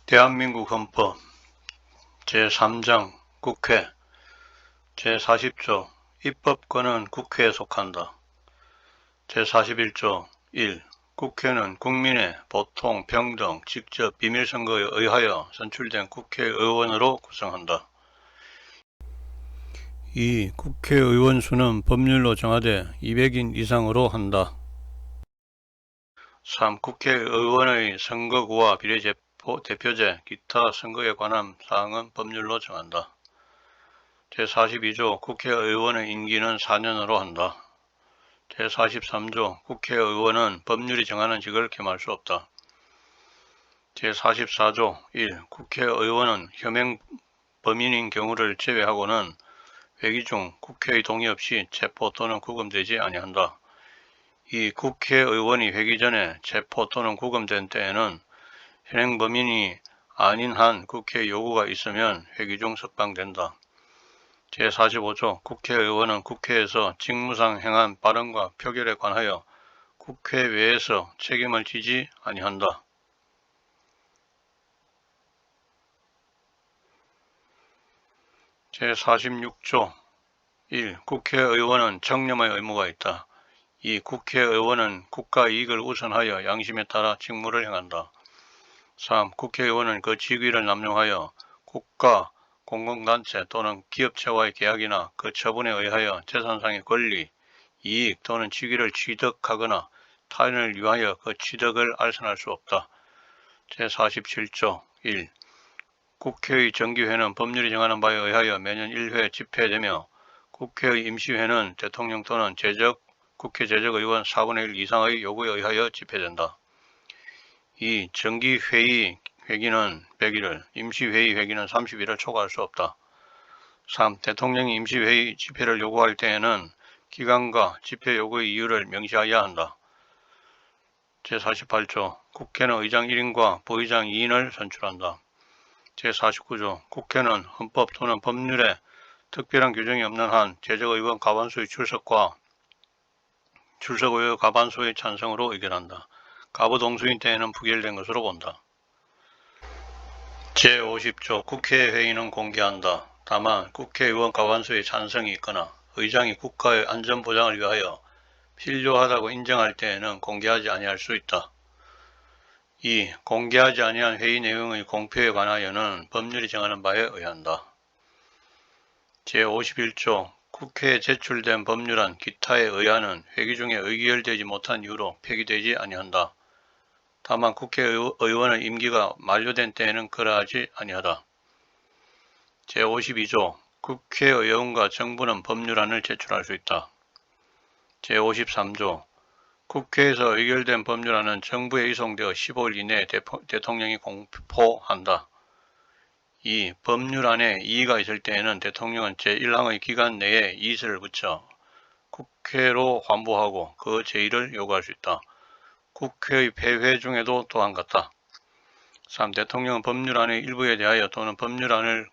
대한민국 헌법 제3장 국회 제40조 입법권은 국회에 속한다. 제41조 1. 국회는 국민의 보통, 평등, 직접, 비밀선거에 의하여 선출된 국회의원으로 구성한다. 2. 국회의원 수는 법률로 정하되 200인 이상으로 한다. 3. 국회의원의 선거구와 비례대표제, 기타 선거에 관한 사항은 법률로 정한다. 제42조 국회의원의 임기는 4년으로 한다. 제43조 국회의원은 법률이 정하는 직을 겸할 수 없다. 제44조 1. 국회의원은 혐행 범인인 경우를 제외하고는 회기 중 국회의 동의 없이 체포 또는 구금되지 아니한다. 2. 국회의원이 회기 전에 체포 또는 구금된 때에는 현행 범인이 아닌 한 국회의 요구가 있으면 회기 중 석방된다. 제45조 국회의원은 국회에서 직무상 행한 발언과 표결에 관하여 국회 외에서 책임을 지지 아니한다. 제46조 1. 국회의원은 청렴의 의무가 있다. 2. 국회의원은 국가 이익을 우선하여 양심에 따라 직무를 행한다. 3. 국회의원은 그 직위를 남용하여 국가, 공공단체 또는 기업체와의 계약이나 그 처분에 의하여 재산상의 권리, 이익 또는 직위를 취득하거나 타인을 위하여 그 취득을 알선할 수 없다. 제47조 1. 국회의 정기회는 법률이 정하는 바에 의하여 매년 1회 집회되며 국회의 임시회는 대통령 또는 국회 제적의원 4분의 1 이상의 요구에 의하여 집회된다. 2. 정기회의 회기는 100일을, 임시회의 회기는 30일을 초과할 수 없다. 3. 대통령이 임시회의 집회를 요구할 때에는 기간과 집회 요구의 이유를 명시해야 한다. 제48조 국회는 의장 1인과 부의장 2인을 선출한다. 제49조 국회는 헌법 또는 법률에 특별한 규정이 없는 한 제적의원 과반수의 출석 의원 과반수의 찬성으로 의결한다. 가부동수인 때에는 부결된 것으로 본다. 제50조 국회 회의는 공개한다. 다만 국회의원 과반수의 찬성이 있거나 의장이 국가의 안전보장을 위하여 필요하다고 인정할 때에는 공개하지 아니할 수 있다. 2. 공개하지 아니한 회의 내용의 공표에 관하여는 법률이 정하는 바에 의한다. 제51조 국회에 제출된 법률안 기타에 의하는 회기 중에 의결되지 못한 이유로 폐기되지 아니한다. 다만 국회의원의 임기가 만료된 때에는 그러하지 아니하다. 제52조 국회의원과 정부는 법률안을 제출할 수 있다. 제53조 국회에서 의결된 법률안은 정부에 이송되어 15일 이내에 대통령이 공포한다. 2. 법률안에 이의가 있을 때에는 대통령은 제1항의 기간 내에 이의서를 붙여 국회로 환부하고 그 제의를 요구할 수 있다. 국회의 폐회 중에도 또한 같다. 3. 대통령은 법률안의 일부에 대하여 또는 법률안을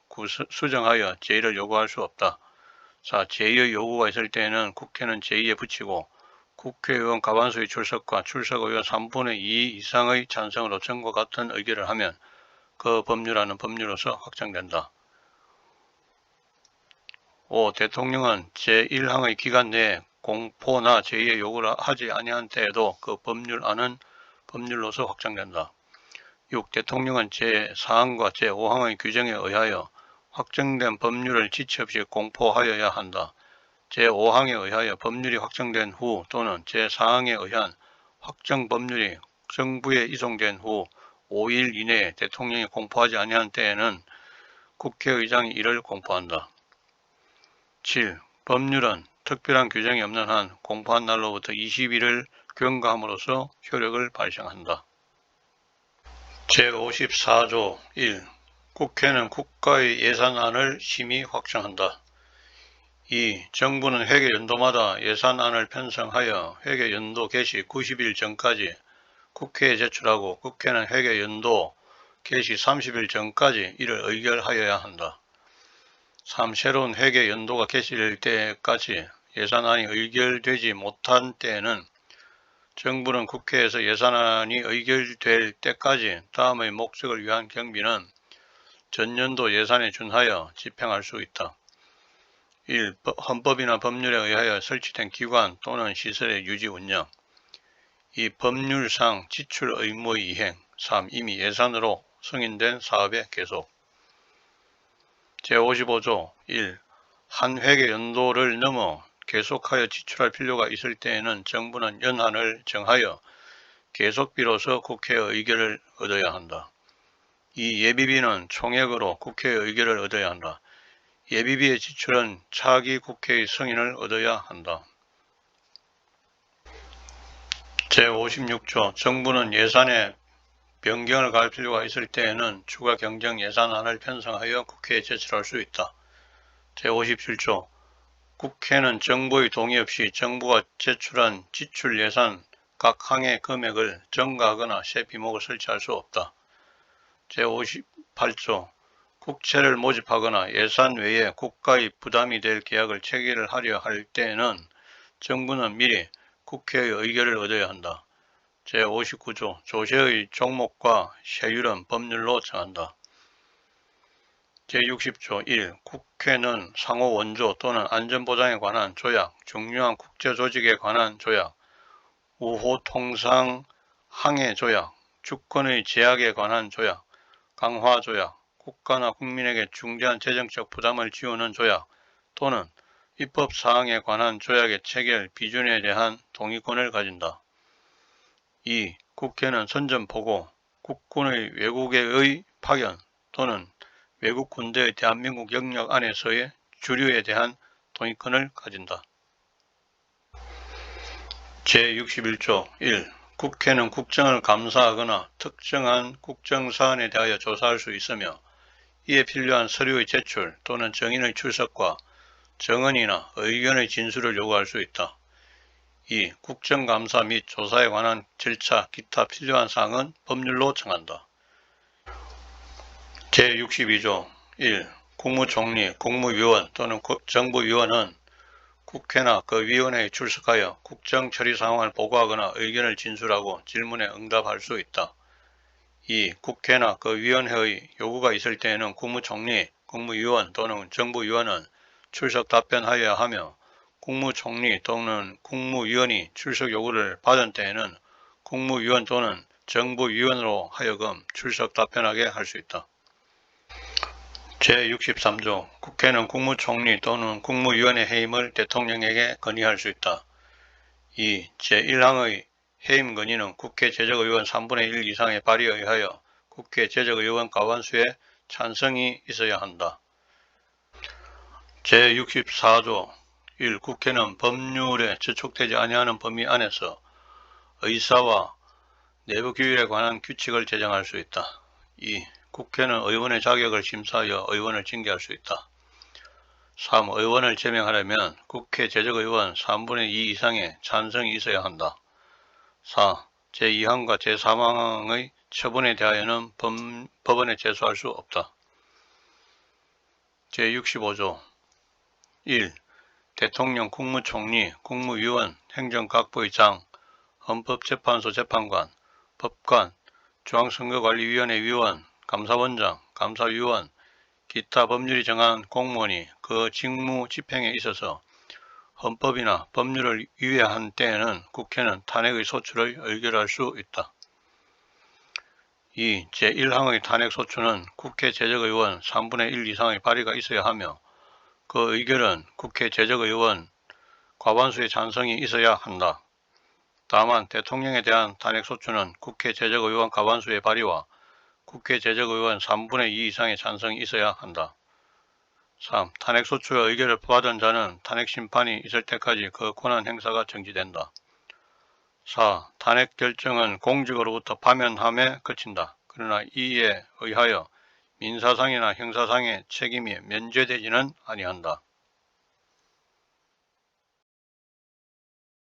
수정하여 제의를 요구할 수 없다. 4. 제의의 요구가 있을 때에는 국회는 제의에 붙이고 국회의원 과반수의 출석과 출석의원 3분의 2 이상의 찬성으로 전과 같은 의결을 하면 그 법률안은 법률로서 확정된다. 5. 대통령은 제1항의 기간 내에 공포나 제의의 요구를 하지 아니한 때에도 그 법률안은 법률로서 확정된다. 6. 대통령은 제4항과 제5항의 규정에 의하여 확정된 법률을 지체 없이 공포하여야 한다. 제5항에 의하여 법률이 확정된 후 또는 제4항에 의한 확정 법률이 정부에 이송된 후 5일 이내에 대통령이 공포하지 아니한 때에는 국회의장이 이를 공포한다. 7. 법률은 특별한 규정이 없는 한 공포한 날로부터 20일을 경과함으로써 효력을 발생한다. 제54조 1. 국회는 국가의 예산안을 심의 확정한다. 2. 정부는 회계연도마다 예산안을 편성하여 회계연도 개시 90일 전까지 국회에 제출하고 국회는 회계연도 개시 30일 전까지 이를 의결하여야 한다. 3. 새로운 회계연도가 개시될 때까지 예산안이 의결되지 못한 때에는 정부는 국회에서 예산안이 의결될 때까지 다음의 목적을 위한 경비는 전년도 예산에 준하여 집행할 수 있다. 1. 헌법이나 법률에 의하여 설치된 기관 또는 시설의 유지 운영. 2. 법률상 지출 의무의 이행. 3. 이미 예산으로 승인된 사업의 계속. 제55조 1. 한 회계 연도를 넘어 계속하여 지출할 필요가 있을 때에는 정부는 연한을 정하여 계속비로서 국회의 의결을 얻어야 한다. 2. 예비비는 총액으로 국회의 의결을 얻어야 한다. 예비비의 지출은 차기 국회의 승인을 얻어야 한다. 제56조 정부는 예산에 변경을 가할 필요가 있을 때에는 추가 경정 예산안을 편성하여 국회에 제출할 수 있다. 제57조 국회는 정부의 동의 없이 정부가 제출한 지출 예산 각 항의 금액을 증가하거나 새 비목을 설치할 수 없다. 제58조 국채를 모집하거나 예산 외에 국가의 부담이 될 계약을 체결하려 할 때에는 정부는 미리 국회의 의결을 얻어야 한다. 제59조 조세의 종목과 세율은 법률로 정한다. 제60조 1. 국회는 상호 원조 또는 안전보장에 관한 조약, 중요한 국제조직에 관한 조약, 우호 통상 항해 조약, 주권의 제약에 관한 조약, 강화 조약, 국가나 국민에게 중대한 재정적 부담을 지우는 조약 또는 입법사항에 관한 조약의 체결 비준에 대한 동의권을 가진다. 2. 국회는 선전포고, 국군의 외국의 파견 또는 외국 군대의 대한민국 영역 안에서의 주류에 대한 동의권을 가진다. 제61조 1. 국회는 국정을 감사하거나 특정한 국정사안에 대하여 조사할 수 있으며 이에 필요한 서류의 제출 또는 정인의 출석과 정언이나 의견의 진술을 요구할 수 있다. 2. 국정감사 및 조사에 관한 절차, 기타 필요한 사항은 법률로 정한다. 제62조 1. 국무총리, 국무위원 또는 정부위원은 국회나 그 위원회에 출석하여 국정처리 상황을 보고하거나 의견을 진술하고 질문에 응답할 수 있다. 2. 국회나 그 위원회의 요구가 있을 때에는 국무총리, 국무위원 또는 정부위원은 출석 답변하여야 하며 국무총리 또는 국무위원이 출석 요구를 받은 때에는 국무위원 또는 정부위원으로 하여금 출석 답변하게 할 수 있다. 제63조 국회는 국무총리 또는 국무위원의 해임을 대통령에게 건의할 수 있다. 2. 제1항의 해임 건의는 국회 제적의원 3분의 1 이상의 발의에 의하여 국회 제적의원 과반수의 찬성이 있어야 한다. 제64조 1. 국회는 법률에 저촉되지 아니하는 범위 안에서 의사와 내부규율에 관한 규칙을 제정할 수 있다. 2. 국회는 의원의 자격을 심사하여 의원을 징계할 수 있다. 3. 의원을 제명하려면 국회 제적의원 3분의 2 이상의 찬성이 있어야 한다. 4. 제2항과 제3항의 처분에 대하여는 법원에 제소할 수 없다. 제65조 1. 대통령, 국무총리, 국무위원, 행정각부의장, 헌법재판소 재판관, 법관, 중앙선거관리위원회 위원, 감사원장, 감사위원, 기타 법률이 정한 공무원이 그 직무 집행에 있어서 헌법이나 법률을 위배한 때에는 국회는 탄핵의 소추를 의결할 수 있다. 2. 제1항의 탄핵 소추는 국회 제적의원 3분의 1 이상의 발의가 있어야 하며 그 의결은 국회 제적의원 과반수의 찬성이 있어야 한다. 다만 대통령에 대한 탄핵 소추는 국회 제적의원 과반수의 발의와 국회 제적의원 3분의 2 이상의 찬성이 있어야 한다. 3. 탄핵소추의 의결을 받은 자는 탄핵심판이 있을 때까지 그 권한 행사가 정지된다. 4. 탄핵 결정은 공직으로부터 파면함에 그친다. 그러나 이에 의하여 민사상이나 형사상의 책임이 면제되지는 아니한다.